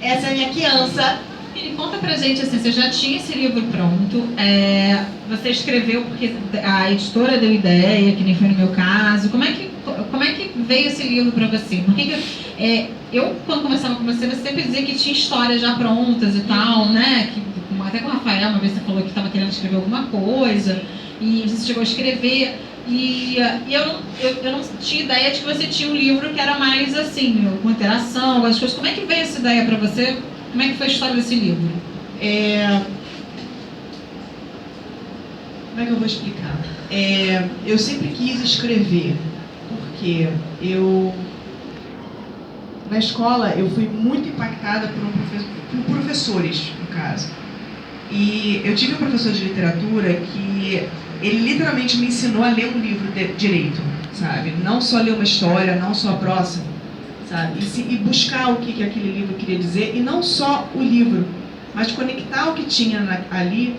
Essa é a minha criança. E conta pra gente, assim, você já tinha esse livro pronto, você escreveu porque a editora deu ideia, que nem foi no meu caso. Como é que veio esse livro pra você? Porque eu, quando conversava com você sempre dizia que tinha histórias já prontas e tal, né? Até com o Rafael, uma vez você falou que estava querendo escrever alguma coisa, e você chegou a escrever, e eu não tinha ideia de que você tinha um livro que era mais assim, com interação, algumas coisas. Como é que veio essa ideia pra você? Como é que foi a história desse livro? Como é que eu vou explicar? Eu sempre quis escrever, porque na escola eu fui muito impactada por professores, no caso. E eu tive um professor de literatura que ele literalmente me ensinou a ler um livro direito, sabe? Não só ler uma história, não só a próxima, sabe? E buscar o que aquele livro queria dizer, e não só o livro, mas conectar o que tinha ali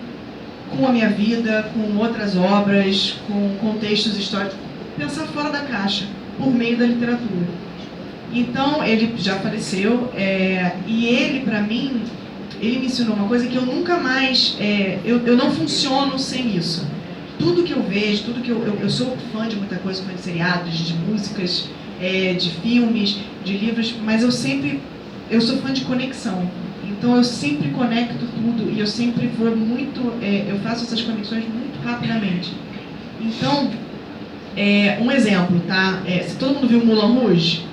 com a minha vida, com outras obras, com contextos históricos, pensar fora da caixa, por meio da literatura. Então, ele já faleceu, e ele, para mim, ele me ensinou uma coisa que eu nunca mais... eu não funciono sem isso. Tudo que eu vejo, tudo que eu sou fã de muita coisa, fã de seriados, de músicas, de filmes, de livros, mas eu sou fã de conexão. Então eu sempre conecto tudo e eu sempre vou muito... eu faço essas conexões muito rapidamente. Então, um exemplo, tá? Se todo mundo viu Moulin Rouge,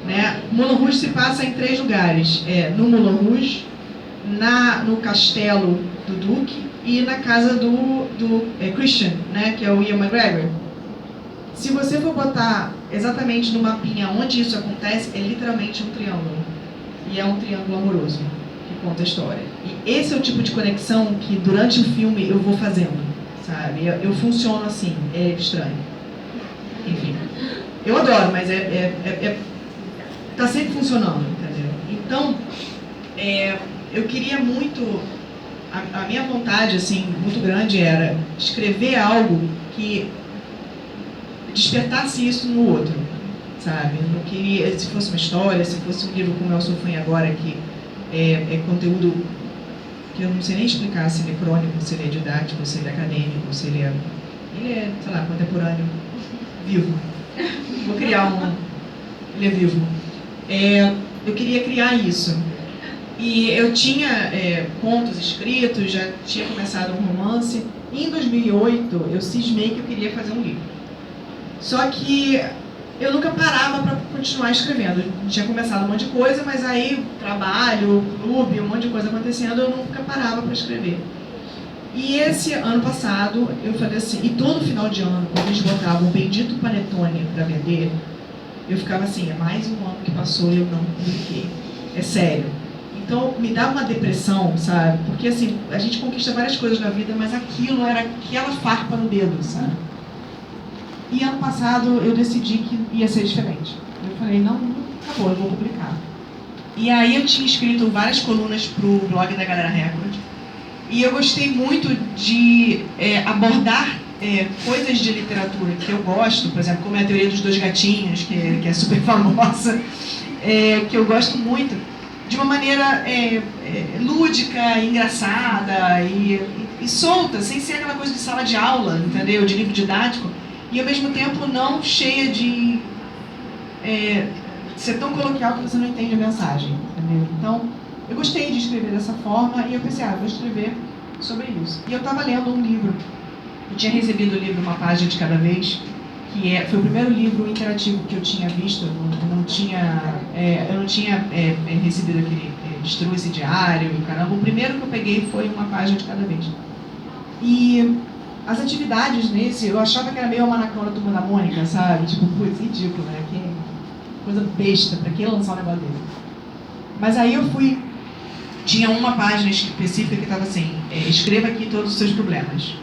né? Moulin Rouge se passa em 3 lugares. No Moulin Rouge, no castelo do Duque e na casa do Christian, né? Que é o Ian McGregor. Se você for botar exatamente no mapinha onde isso acontece, é literalmente um triângulo. E é um triângulo amoroso que conta a história. E esse é o tipo de conexão que durante o filme eu vou fazendo, sabe? Eu funciono assim, é estranho. Enfim, eu adoro, mas tá sempre funcionando, entendeu? Então, eu queria muito... A minha vontade, assim, muito grande era escrever algo que despertasse isso no outro, sabe? Eu não queria, se fosse uma história, se fosse um livro como Eu Sou Fã Agora, que é conteúdo que eu não sei nem explicar se ele é crônico, se ele é didático, se ele é acadêmico, se ele é, sei lá, contemporâneo, vivo. Vou criar ele é vivo. Eu queria criar isso. E eu tinha contos escritos, já tinha começado um romance. E em 2008, eu cismei que eu queria fazer um livro. Só que eu nunca parava para continuar escrevendo. Eu tinha começado um monte de coisa, mas aí trabalho, clube, um monte de coisa acontecendo, eu nunca parava para escrever. E esse ano passado, eu falei assim, e todo final de ano, quando eles botavam o bendito panetone para vender, eu ficava assim, é mais um ano que passou e eu não publiquei. É sério. Então, me dá uma depressão, sabe? Porque, assim, a gente conquista várias coisas na vida, mas aquilo era aquela farpa no dedo, sabe? E ano passado, eu decidi que ia ser diferente. Eu falei, não, acabou, eu vou publicar. E aí eu tinha escrito várias colunas pro blog da Galera Record. E eu gostei muito de abordar coisas de literatura que eu gosto, por exemplo, como é a Teoria dos Dois Gatinhos, que é super famosa, que eu gosto muito, de uma maneira lúdica, engraçada e solta, sem ser aquela coisa de sala de aula, entendeu? De livro didático, e ao mesmo tempo não cheia de ser tão coloquial que você não entende a mensagem, entendeu? Então, eu gostei de escrever dessa forma e eu pensei, vou escrever sobre isso. E eu estava lendo um livro, eu tinha recebido o livro Uma Página de Cada Vez, que foi o primeiro livro interativo que eu tinha visto. Eu não tinha recebido aquele Destrua esse diário, caramba. O primeiro que eu peguei foi Uma Página de Cada Vez. E as atividades nesse, eu achava que era meio a Manacão da Turma da Mônica, sabe? Tipo, putz, ridículo, né? Que coisa besta, pra que lançar um negócio dele? Mas aí eu fui... Tinha uma página específica que estava assim, escreva aqui todos os seus problemas.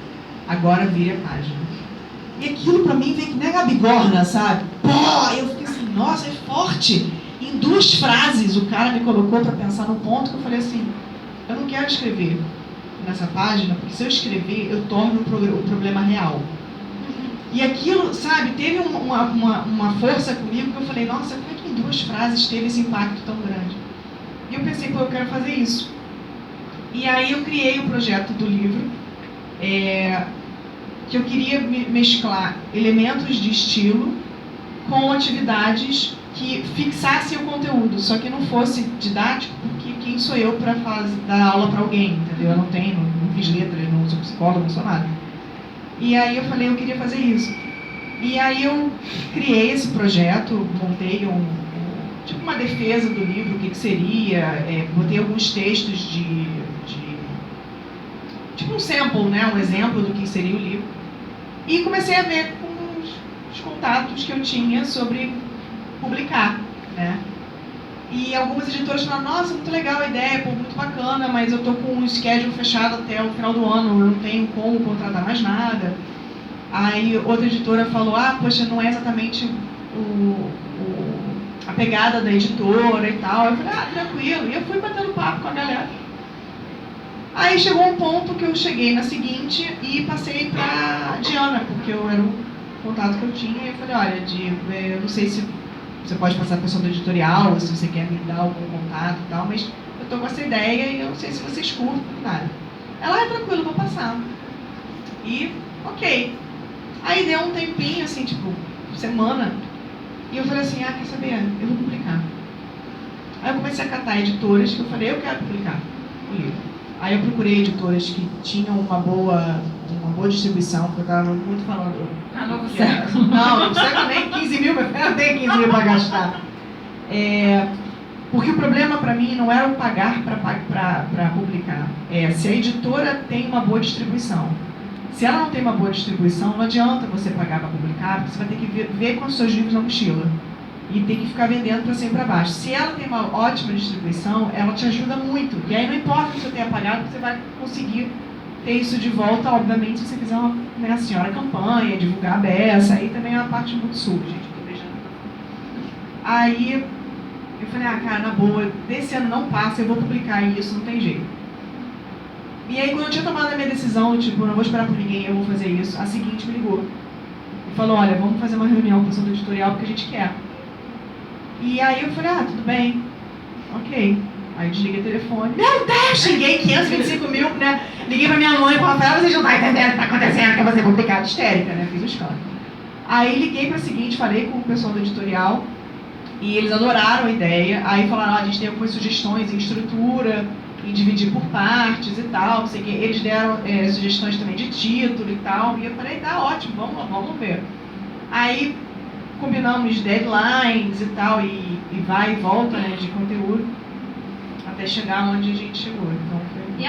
Agora vire a página. E aquilo pra mim veio que nem a Gabigorna, sabe? Pô! Eu fiquei assim, nossa, é forte! Em 2 frases o cara me colocou pra pensar no ponto que eu falei assim, eu não quero escrever nessa página, porque se eu escrever, eu torno o problema real. E aquilo, sabe, teve uma força comigo que eu falei, nossa, como é que em 2 frases teve esse impacto tão grande? E eu pensei, pô, eu quero fazer isso. E aí eu criei o projeto do livro, que eu queria mesclar elementos de estilo com atividades que fixassem o conteúdo, só que não fosse didático, porque quem sou eu para dar aula para alguém, entendeu? Eu não fiz letras, não sou psicóloga, não sou nada. E aí eu falei, eu queria fazer isso. E aí eu criei esse projeto, montei tipo uma defesa do livro, o que seria, botei alguns textos tipo um sample, né, um exemplo do que seria o livro. E comecei a ver com os contatos que eu tinha sobre publicar, né? E algumas editoras falaram, nossa, muito legal a ideia, pô, muito bacana, mas eu tô com um schedule fechado até o final do ano, eu não tenho como contratar mais nada. Aí outra editora falou, poxa, não é exatamente a pegada da editora e tal. Eu falei, tranquilo. E eu fui batendo papo com a galera. Aí chegou um ponto que eu cheguei na seguinte e passei pra Diana, porque eu era o contato que eu tinha. E eu falei, olha, eu não sei se você pode passar a pessoa do editorial, ou se você quer me dar algum contato e tal, mas eu tô com essa ideia e eu não sei se vocês curtem, nada. Ela, tranquilo, vou passar. E, ok. Aí deu um tempinho, assim, tipo, semana, e eu falei assim, quer saber? Eu vou publicar. Aí eu comecei a catar editoras que eu falei, eu quero publicar o livro. Aí eu procurei editoras que tinham uma boa distribuição, porque eu estava muito falando... Novo Século. Não, Novo Século nem 15 mil, eu não tenho 15 mil para gastar. Porque o problema para mim não era o pagar para publicar. Se a editora tem uma boa distribuição. Se ela não tem uma boa distribuição, não adianta você pagar para publicar, porque você vai ter que ver com os seus livros na mochila. E tem que ficar vendendo para cima e para baixo. Se ela tem uma ótima distribuição, ela te ajuda muito. E aí não importa se você tenha pagado, você vai conseguir ter isso de volta, obviamente, se você fizer uma senhora campanha, divulgar a beça, aí também é uma parte muito sua, gente. Tô beijando. Aí eu falei, cara, na boa, desse ano não passa, eu vou publicar isso, não tem jeito. E aí, quando eu tinha tomado a minha decisão, tipo, não vou esperar por ninguém, eu vou fazer isso, a seguinte me ligou. E falou, olha, vamos fazer uma reunião com o pessoal do editorial, porque a gente quer. E aí eu falei, tudo bem, ok. Aí eu desliguei o telefone. Meu Deus, xinguei 525 mil, né? Liguei pra minha mãe e falei, vocês não estão entendendo o que tá acontecendo, que eu vou ser publicado, histérica, né? Fiz o escândalo. Aí liguei pra seguinte, falei com o pessoal do editorial, e eles adoraram a ideia. Aí falaram, a gente tem algumas sugestões em estrutura, em dividir por partes e tal, não sei o que. Eles deram sugestões também de título e tal, e eu falei, tá ótimo, vamos ver. Aí combinamos deadlines e tal, e vai e volta, né, de conteúdo, até chegar onde a gente chegou. Então, foi...